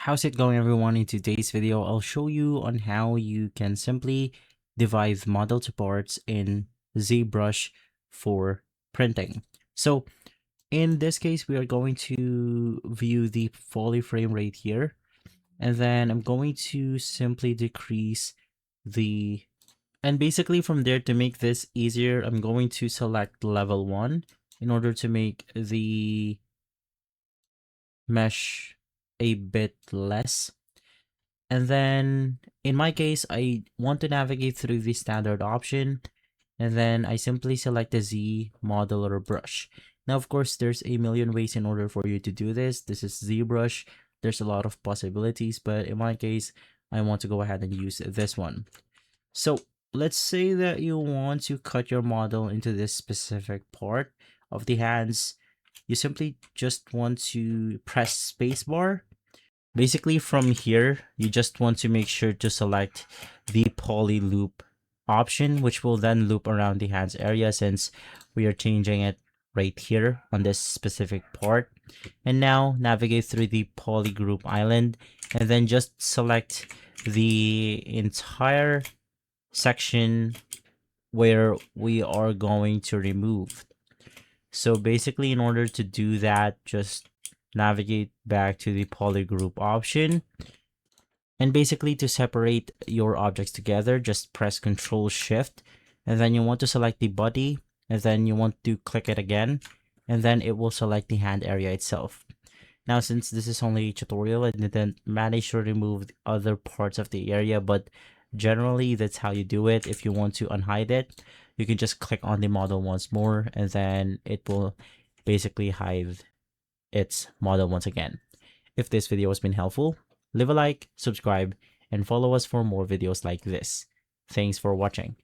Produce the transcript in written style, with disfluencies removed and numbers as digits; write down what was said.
How's it going, everyone? In today's video, I'll show you on how you can simply divide model to parts in ZBrush for printing. So in this case, we are going to view the poly frame right here. And then I'm going to simply decrease and basically from there, to make this easier, I'm going to select level 1 in order to make the mesh a bit less. And then in my case, I want to navigate through the standard option, and then I simply select the Z model or brush. Now, of course, there's a million ways in order for you to do this. This is ZBrush. There's a lot of possibilities, but in my case, I want to go ahead and use this one. So let's say that you want to cut your model into this specific part of the hands. You simply just want to press spacebar. Basically from here, you just want to make sure to select the poly loop option, which will then loop around the hands area since we are changing it right here on this specific part. And now navigate through the poly group island and then just select the entire section where we are going to remove. So basically, in order to do that, just navigate back to the poly group option. And basically, to separate your objects together, just press Ctrl Shift, and then you want to select the body, and then you want to click it again, and then it will select the hand area itself. Now, since this is only a tutorial, I didn't manage to remove the other parts of the area, but generally that's how you do it. If you want to unhide it, you can just click on the model once more, and then it will basically hide its model once again. If this video has been helpful, leave a like, subscribe, and follow us for more videos like this. Thanks for watching.